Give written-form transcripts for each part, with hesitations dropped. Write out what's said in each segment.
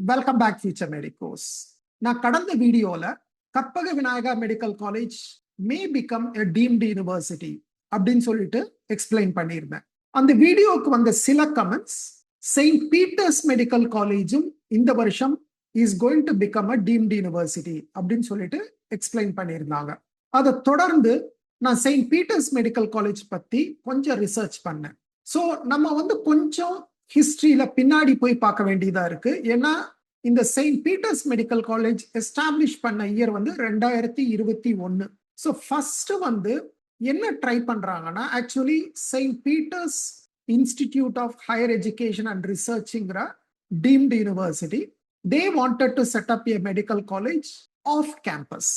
Welcome back future medicos. நான் கடந்த வீடியோல Karpaga Vinayaga medical college may become a deemed university அப்படின்னு சொல்லிட்டு எக்ஸ்பிளைன் பண்ணியிருந்தேன். அந்த வீடியோக்கு வந்த சில கமெண்ட்ஸ், செயின்ட் பீட்டர்ஸ் மெடிக்கல் காலேஜும் இந்த வருஷம் is going to become a deemed university அப்படின்னு சொல்லிட்டு எக்ஸ்பிளைன் பண்ணியிருந்தாங்க. அதை தொடர்ந்து நான் செயின்ட் பீட்டர்ஸ் மெடிக்கல் காலேஜ் பத்தி கொஞ்சம் ரிசர்ச் பண்ணேன். ஸோ நம்ம கொஞ்சம் ஹிஸ்டரியில பின்னாடி போய் பார்க்க வேண்டியதா இருக்கு. ஏன்னா இந்த saint Peter's medical college establish பண்ண இயர் 2021. ஸோ ஃபர்ஸ்ட் என்ன ட்ரை பண்றாங்கன்னா, actually saint Peter's institute of higher education and ரிசர்ச்ங்கிற deemed university, they wanted to set up a medical college off campus.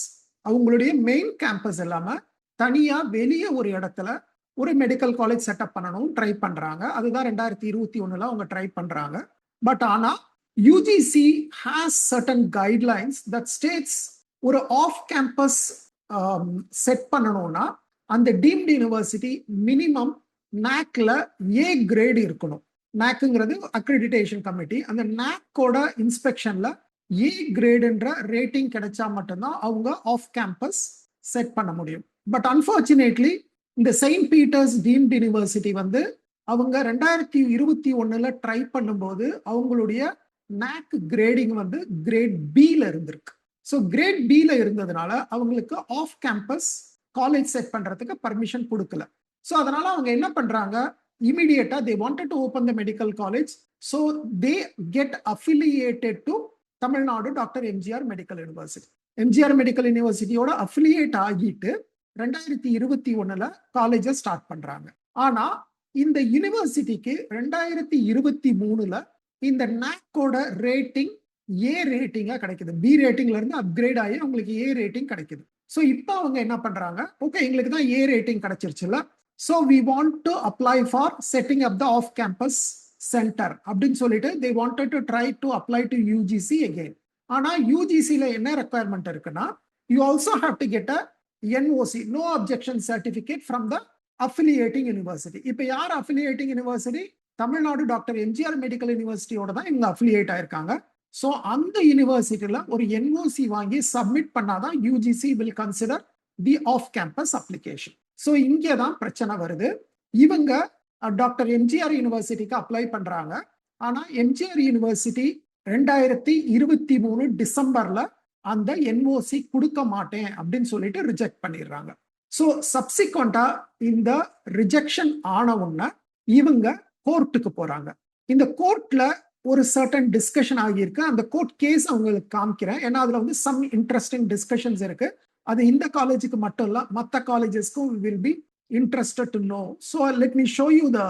அவங்களுடைய மெயின் கேம்பஸ் இல்லாம தனியா வெளியே ஒரு இடத்துல ஒரு மெடிக்கல் காலேஜ் செட்டப் பண்ணணும் ட்ரை பண்றாங்க. அதுதான் 2021 அவங்க ட்ரை பண்றாங்க. பட் ஆனா UGC has certain guidelines that states ஒரு ஆஃப் கேம்பஸ் செட் பண்ணணும்னா அந்த டீம்டு யூனிவர்சிட்டி மினிமம் நாக்ல ஏ கிரேட் இருக்கணும். நாக்ங்கிறது அக்ரிடிடேஷன் கமிட்டி. அந்த நாக்கோட இன்ஸ்பெக்ஷன்ல ஏ கிரேடுன்ற ரேட்டிங் கிடைச்சா மட்டும்தான் அவங்க ஆஃப் கேம்பஸ் செட் பண்ண முடியும். பட் அன்பார்ச்சுனேட்லி இந்த செயின்ட் பீட்டர்ஸ் டீம்டு யூனிவர்சிட்டி அவங்க 2021 ட்ரை பண்ணும்போது அவங்களுடைய நாக் கிரேடிங் கிரேட் பில இருந்திருக்கு. ஸோ கிரேட் பில இருந்ததுனால அவங்களுக்கு ஆஃப் கேம்பஸ் காலேஜ் செட் பண்றதுக்கு பர்மிஷன் கொடுக்கல. ஸோ அதனால அவங்க என்ன பண்றாங்க, இமிடியேட்டா they wanted to open the medical college. So they get affiliated to Tamil Nadu doctor MGR medical university. MGR medical யூனிவர்சிட்டியோட அஃபிலியேட் ஆகிட்டு 2021 காலேஜை ஸ்டார்ட் பண்றாங்க. ஆனா இந்த யூனிவர்சிட்டிக்கு 2023 இந்த நாக்கோட ரேட்டிங் ஏ ரேட்டிங்கா கிடைக்குது. பி ரேட்டிங்ல இருந்து அப்கிரேட் ஆகி அவங்களுக்கு ஏ ரேட்டிங் கிடைக்குது. ஸோ இப்போ அவங்க என்ன பண்றாங்க, ஓகே எங்களுக்கு தான் ஏ ரேட்டிங் கிடைச்சிருச்சுல, so we want to apply for setting up the off campus centre அப்படின்னு சொல்லிட்டு they wanted to try to apply to UGC again. ஆனா யூஜிசில என்ன ரெக்குயர்மெண்ட் இருக்குன்னா, you also have to get a NOC, no objection certificate from the affiliating university. இப்போ யார் affiliating university? Tamil Nadu doctor MGR medical யூனிவர்சிட்டியோட தான் இவங்க அஃபிலியேட் ஆயிருக்காங்க. ஸோ அந்த யூனிவர்சிட்டியில ஒரு NOC வாங்கி சப்மிட் பண்ணாதான் UGC will consider the off campus application. So இங்கே தான் பிரச்சனை வருது. இவங்க டாக்டர் எம்ஜிஆர் யூனிவர்சிட்டிக்கு அப்ளை பண்றாங்க. ஆனா எம்ஜிஆர் யூனிவர்சிட்டி 2023 டிசம்பர்ல அந்த NOC கொடுக்க மாட்டேன் அப்படின்னு சொல்லிட்டு ரிஜெக்ட் பண்ணிடுறாங்க. ஸோ சப்சிக்வெண்டா இந்த ரிஜெக்ஷன் ஆன உடனே இவங்க கோர்ட்டுக்கு போறாங்க. இந்த கோர்ட்ல ஒரு சர்டன் டிஸ்கஷன் ஆகியிருக்கு. அந்த கோர்ட் கேஸ் அவங்களுக்கு காமிக்கிறேன். ஏன்னா அதுல சம் இன்ட்ரெஸ்டிங் டிஸ்கஷன்ஸ் இருக்கு. அது இந்த காலேஜுக்கு மட்டும் இல்ல, மற்ற காலேஜஸ்க்கும் will be interested to know. So let me show you the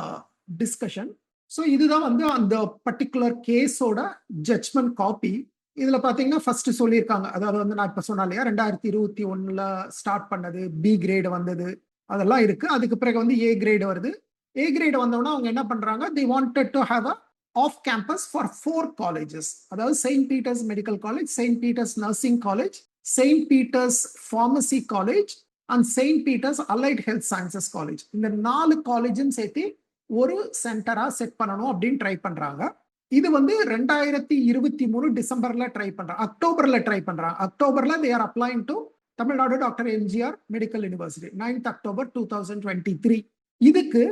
discussion. So இதுதான் அந்த பர்டிகுலர் கேஸோட ஜட்ஜ்மெண்ட் காப்பி. இதுல பாத்தீங்கன்னா ஃபர்ஸ்ட் சொல்லியிருக்காங்க, அதாவது நான் இப்ப சொன்னா இல்லையா 2021 ஸ்டார்ட் பண்ணது, பி கிரேடு வந்தது, அதெல்லாம் இருக்கு. அதுக்கு பிறகு ஏ கிரேடு வருது. ஏ கிரேடு வந்தோம்னா அவங்க என்ன பண்றாங்க, they wanted to have a off campus for 4 colleges. அதாவது Saint Peter's medical college, Saint Peter's nursing college, Saint Peter's pharmacy college and Saint Peter's allied health sciences college. இந்த 4 காலேஜும் சேர்த்து ஒரு சென்டரா செட் பண்ணணும் அப்படின்னு ட்ரை பண்றாங்க. இது 2023 டிசம்பர்ல ட்ரை பண்றாங்க, அக்டோபர்ல ட்ரை பண்றாங்க. அக்டோபர்ல they are applying to Tamil Nadu doctor MGR medical university 9th October 2023. இதுக்கு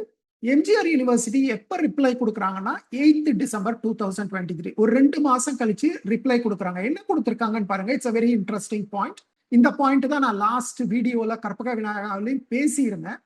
எம்ஜிஆர் யூனிவர்சிட்டி எப்ப ரிப்ளை கொடுக்குறாங்கன்னா 8th December 2023, ஒரு 2 மாசம் கழிச்சு ரிப்ளை கொடுக்குறாங்க. என்ன கொடுத்துருக்காங்கன்னு பாருங்க. It's a very interesting point. இந்த பாயிண்ட் தான் நான் லாஸ்ட் வீடியோல கற்பக விநாயகாவிலையும் பேசியிருந்தேன்.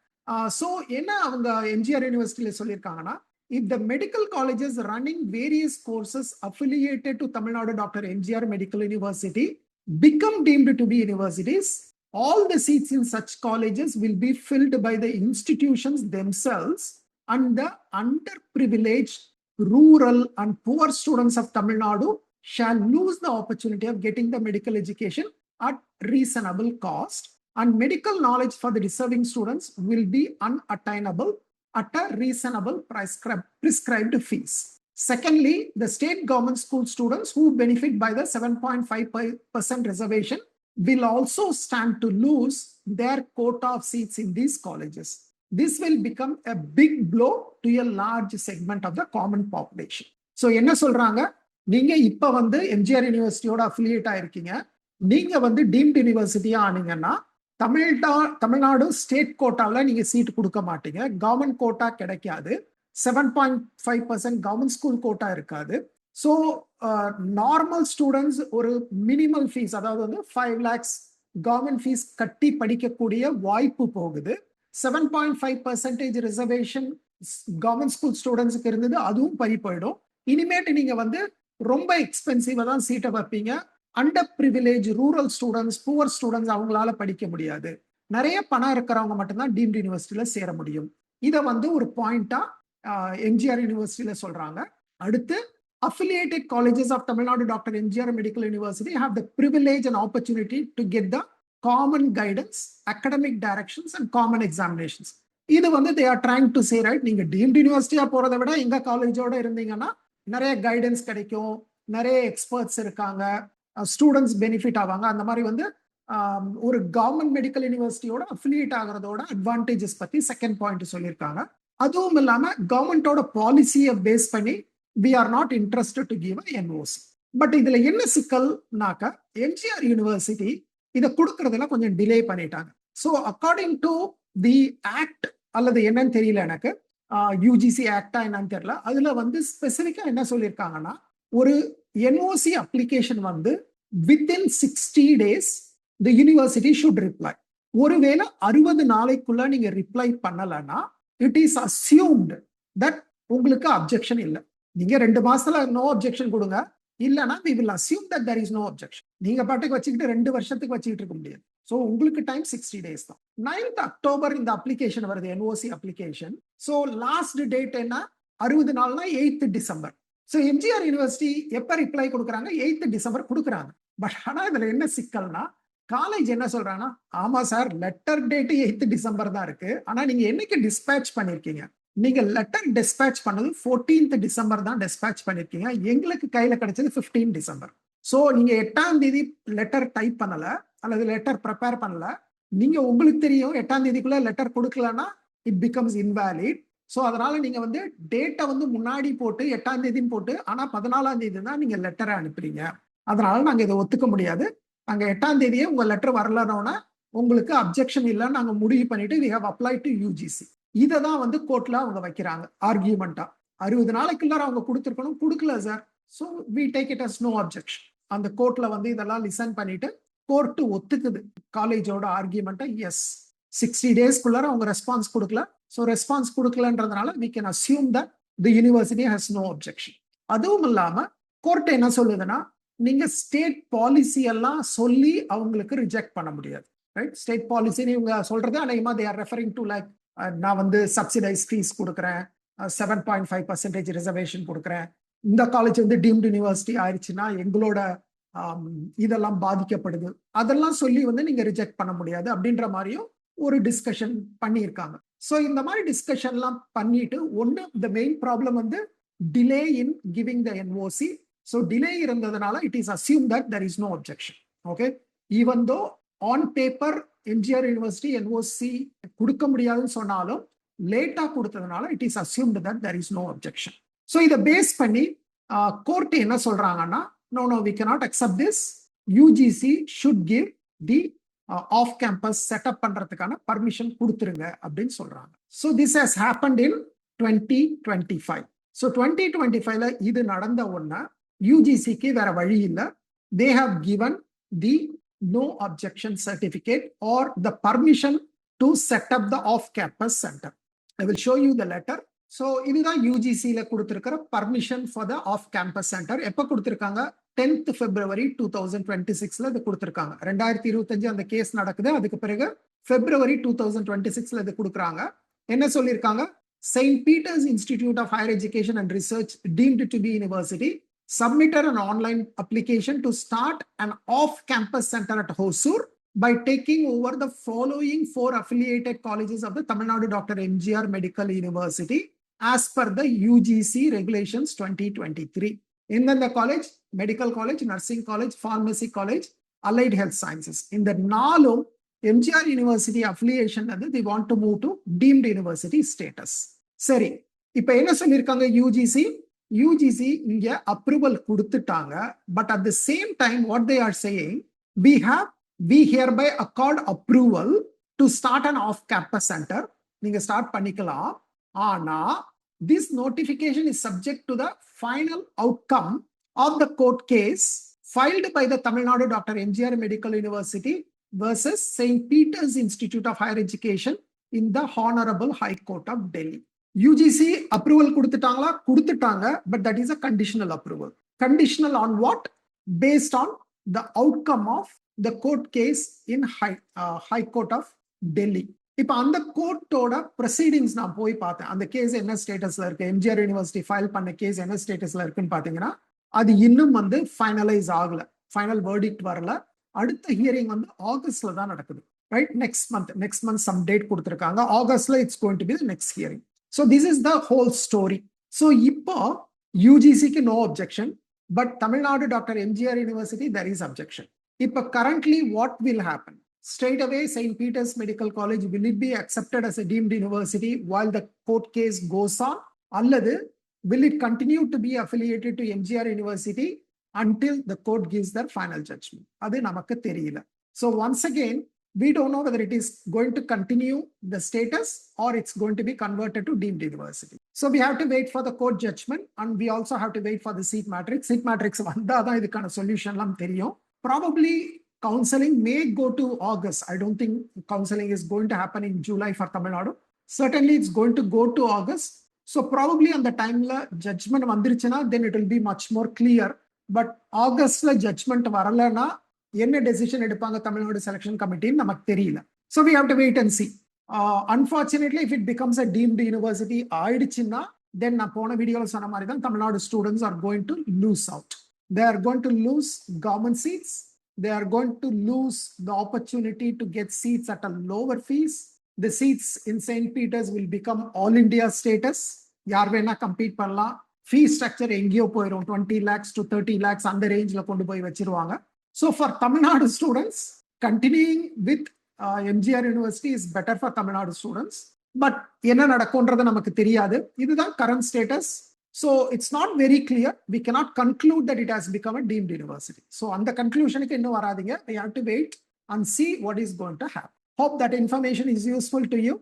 ஸோ என்ன அவங்க எம்ஜிஆர் யூனிவர்சிட்டியில சொல்லியிருக்காங்கன்னா, if the medical colleges running various courses affiliated to Tamil Nadu Dr. MGR Medical University become deemed to be universities, all the seats in such colleges will be filled by the institutions themselves, and the underprivileged, rural and poor students of Tamil Nadu shall lose the opportunity of getting the medical education at reasonable cost, and medical knowledge for the deserving students will be unattainable at a reasonable prescribed fees. Secondly, the state government school students who benefit by the 7.5% reservation will also stand to lose their quota of seats in these colleges. This will become a big blow to a large segment of the common population. So என்ன சொல்றாங்க, நீங்க இப்ப வந்து MGR யூனிவர்சிட்டியோட affiliate ஆயிருக்கீங்க. நீங்க வந்து deemed யூனிவர்சிட்டியா ஆனீங்கன்னா Tamil Nadu state கோட்டால நீங்க seat கொடுக்க மாட்டீங்க. கவர்மெண்ட் கோட்டா கிடைக்காது. 7.5% கவர்மெண்ட் ஸ்கூல் கோட்டா இருக்காது. ஸோ நார்மல் ஸ்டூடெண்ட்ஸ் ஒரு மினிமல் ஃபீஸ், அதாவது வந்து 5 lakhs கவர்மெண்ட் ஃபீஸ் கட்டி படிக்கக்கூடிய வாய்ப்பு போகுது. 7.5% ரிசர்வேஷன் கவர்மெண்ட் ஸ்கூல் ஸ்டூடெண்ட்ஸுக்கு இருந்தது, அதுவும் பறி போயிடும். இனிமேட்டு நீங்க வந்து ரொம்ப எக்ஸ்பென்சிவா தான் சீட்டை வைப்பீங்க. Under privilege rural students, poor students அவங்களால படிக்க முடியாது. நிறைய பணம் இருக்கிறவங்க மட்டும்தான் டீம்டு யூனிவர்சிட்டியில சேர முடியும். இதை வந்து ஒரு பாயிண்டா எம்ஜிஆர் யூனிவர்சிட்டியில சொல்றாங்க. அடுத்து, affiliated colleges of Tamil Nadu Dr. MGR Medical University have the privilege and opportunity to get the common guidance, academic directions and common examinations. இது வந்து they are trying to say, right, நீங்க டீம்டு யூனிவர்சிட்டியா போறதை விட எங்க காலேஜோட இருந்தீங்கன்னா நிறைய guidance கிடைக்கும், நிறைய எக்ஸ்பர்ட்ஸ் இருக்காங்க, ஸ்டூடெண்ட்ஸ் பெனிஃபிட் ஆவாங்க. அந்த மாதிரி வந்து ஒரு கவர்மெண்ட் மெடிக்கல் யூனிவர்சிட்டியோட அஃபிலியேட் ஆகிறதோட அட்வான்டேஜஸ் பத்தி செகண்ட் பாயிண்ட் சொல்லியிருக்காங்க. அதுவும் இல்லாம கவர்மெண்டோட பாலிசியை பேஸ் பண்ணி we are not interested to give a NOC. But இதுல என்ன சிக்கல்னாக்க, எம்ஜிஆர் யூனிவர்சிட்டி இதை கொடுக்கறதுல கொஞ்சம் டிலே பண்ணிட்டாங்க. So according to the act அல்லது என்னன்னு தெரியல எனக்கு, யூஜிசி ஆக்டா என்னன்னு தெரியல, அதுல வந்து ஸ்பெசிஃபிக்கா என்ன சொல்லியிருக்காங்கன்னா, ஒரு NOC அப்ளிகேஷன் வந்து within 60 days the university should reply. ஒருவேளை 60 நாளைக்குள்ள நீங்க ரிப்ளை பண்ணலன்னா இட் இஸ் அசியூம்ட் தட் உங்களுக்கு அப்ஜெக்ஷன் இல்லை. நீங்க 2 மாசத்துல நோ அப்ஜெக்ஷன் கொடுங்க, இல்லைன்னா we will assume that there is no objection. நீங்க பாட்டுக்கு வச்சுக்கிட்டு 2 வருஷத்துக்கு வச்சுக்கிட்டு இருக்க முடியாது. ஸோ உங்களுக்கு டைம் 60 days தான். 9th October இந்த அப்ளிகேஷன் வருது, NOC application. So last date என்ன, 60 நாள்னா 8th December. So MGR university எப்ப ரிப்ளை கொடுக்குறாங்க, 8th December கொடுக்குறாங்க. பட் ஆனா இதுல என்ன சிக்கல்னா, காலேஜ் என்ன சொல்றாங்கன்னா, ஆமா sir letter date 8th December தான் இருக்கு, ஆனா நீங்க என்னைக்கு டிஸ்பேட்ச் பண்ணிருக்கீங்க, நீங்க லெட்டர் டிஸ்பேட்ச் பண்ணது 14th December தான் டிஸ்பேட்ச் பண்ணிருக்கீங்க, எங்களுக்கு கையில கிடைச்சது 15th December. சோ நீங்க 8ஆம் தேதி லெட்டர் டைப் பண்ணல அல்லது லெட்டர் ப்ரிப்பேர் பண்ணல, நீங்க உங்களுக்கு தெரியும் 8ஆம் தேதிக்குள்ள லெட்டர் கொடுக்கலன்னா இட் பிகம்ஸ் இன்வாலிட். சோ அதனால நீங்க வந்து டேட்டை வந்து முன்னாடி போட்டு 8ஆம் தேதின்னு போட்டு, ஆனா 14ஆம் தேதி தான் நீங்க லெட்டரை அனுப்புறீங்க, அதனால நாங்க இதை ஒத்துக்க முடியாது, நாங்க 8ஆம் தேதியே உங்க லெட்டர் வரலன்னா உங்களுக்கு அப்ஜெக்ஷன் இல்லைன்னு நாங்க முடிவு பண்ணிட்டு we have applied to UGC. இதை தான் வந்து கோர்ட்ல அவங்க வைக்கிறாங்க ஆர்கியூமெண்டா. 60 நாளைக்குள்ள அவங்க கொடுத்துருக்கணும், கொடுக்கல sir, so we take it as no objection. அந்த கோர்ட்ல வந்து இதெல்லாம் லிசன் பண்ணிட்டு கோர்ட் ஒத்துக்குது காலேஜோட ஆர்கியூமெண்ட்டை. எஸ், 60 daysக்குள்ள அவங்க ரெஸ்பான்ஸ் கொடுக்கல, ஸோ ரெஸ்பான்ஸ் கொடுக்கலன்றதுனால we can assume that the university has no objection. அதுவும் இல்லாம கோர்ட் என்ன சொல்லுதுன்னா, நீங்க ஸ்டேட் பாலிசி எல்லாம் சொல்லி அவங்களுக்கு ரிஜெக்ட் பண்ண முடியாது. ரைட், ஸ்டேட் பாலிசின்னு இவங்க சொல்றது அநேகமா they are referring to like, நான் வந்து சப்சிடைஸ் ஃபீஸ் கொடுக்குறேன், 7.5% ரிசர்வேஷன் கொடுக்குறேன், இந்த காலேஜ் வந்து டீம்டு யூனிவர்சிட்டி ஆயிடுச்சுன்னா எங்களோட இதெல்லாம் பாதிக்கப்படுது, அதெல்லாம் சொல்லி வந்து நீங்க ரிஜெக்ட் பண்ண முடியாது அப்படின்ற மாதிரியும் ஒரு டிஸ்கஷன் பண்ணியிருக்காங்க. ஸோ இந்த மாதிரி டிஸ்கஷன்லாம் பண்ணிட்டு, ஒன்று த மெயின் ப்ராப்ளம் வந்து delay in giving the NOC. So delay இருந்ததுனால it is assume that there is no objection. Okay, even though on paper MGR university NOC கொடுக்க முடியாதுன்னு சொன்னாலும் லேட்டா கொடுத்ததுனால it is assumed that there is no objection. So இதை base பண்ணி court என்ன சொல்றாங்கன்னா, no we cannot accept this, UGC should give the off campus setup பண்றதுக்கான பர்மிஷன் கொடுத்துருங்க அப்படின்னு சொல்றாங்க. So this has happened in 2025. So 2025ல இது நடந்த உடனே UGCக்கு வேற வழி இல்லை, they have given the no objection certificate or the permission to set up the off-campus center. I will show you the letter. So இதுதான் UGCல கொடுத்திருக்கிற permission for the off-campus center. எப்ப கொடுத்திருக்காங்க, 10th February 2026ல இது கொடுத்திருக்காங்க. 2025 அந்த கேஸ் நடக்குது, அதுக்கு பிறகு February 2026ல இது கொடுக்குறாங்க. என்ன சொல்லியிருக்காங்க, St. Peter's Institute of Higher Education and Research deemed to be university submitted an online application to start an off-campus center at Hosur by taking over the following 4 affiliated colleges of the Tamil Nadu Dr. MGR Medical University as per the UGC regulations 2023. இந்த college medical college, nursing college, pharmacy college, allied health sciences, இந்த 4ம் MGR university affiliation வந்து they want to move to deemed university status. சரி, இப்ப என்ன சொல்லியிருக்காங்க UGC, UGC இங்க approval கொடுத்துட்டாங்க. But at the same time what they are saying, we hereby accord approval to start an off campus center. நீங்க start பண்ணிக்கலாம். ஆனா this notification is subject to the final outcome of the court case filed by the Tamil Nadu Dr. MGR Medical University versus St. Peter's Institute of Higher Education in the Honorable High Court of Delhi. UGC approval கொடுத்துட்டாங்களா? கொடுத்துட்டாங்க. But that is a conditional approval. Conditional on what? Based on the outcome of the court case in High Court of Delhi. இப்போ அந்த கோர்ட்டோட proceedings நான் போய் பார்த்தேன். அந்த case என்ன ஸ்டேட்டஸ்ல இருக்கு, எம்ஜிஆர் யூனிவர்சிட்டி ஃபைல் பண்ண கேஸ் என்ன ஸ்டேட்டஸ்ல இருக்குன்னு பாத்தீங்கன்னா, அது இன்னும் வந்து ஃபைனலைஸ் ஆகல, ஃபைனல் வேர்டிக்ட் வரல. அடுத்த ஹியரிங் வந்து ஆகஸ்ட்ல தான் நடக்குது, right? Next month some date கொடுத்துருக்காங்க. ஆகஸ்ட்ல it's going to be the next hearing. So this is the whole story. So இப்போ யூஜிசிக்கு no objection, but Tamil Nadu doctor MGR university there is objection. இப்போ currently what will happen? Straight away, St. Peter's Medical College, will it be accepted as a deemed university while the court case goes on? Alladu, will it continue to be affiliated to MGR University until the court gives their final judgment? Adu namakku theriyala. So once again, we don't know whether it is going to continue the status or it's going to be converted to deemed university. So we have to wait for the court judgment, and we also have to wait for the seat matrix. Seat matrix vanda da idukana solution lam theriyum. Probably counseling may go to August. I don't think counseling is going to happen in July for Tamil Nadu. Certainly it's going to go to August. So probably on the time la judgment vandiruchana, then it will be much more clear. But August la judgment varalana என்ன decision எடுப்பாங்க Tamil Nadu selection committee நமக்கு தெரியல. So we have to wait and see. Unfortunately, if it becomes a deemed university ஆயிடுச்சுன்னா, then நான் போன வீடியோல சொன்ன மாதிரி தான் Tamil Nadu students are going to lose out. They are going to lose government seats. They are going to lose the opportunity to get seats at a lower fees. The seats in St. Peter's will become all India status. யார் வேணா compete பண்ணலாம். ஃபீ structure எங்கேயோ போயிடும், 20 lakhs to 30 lakhs அந்த ரேஞ்சில் கொண்டு போய் வச்சிருவாங்க. So for Tamil Nadu students, continuing with MGR University is better for Tamil Nadu students. But என்ன நடக்கும்ன்றது நமக்கு தெரியாது. இதுதான் current status. So it's not very clear. We cannot conclude that it has become a deemed university. So on the conclusion, இன்னும் வராதீங்க. We have to wait and see what is going to happen. Hope that information is useful to you.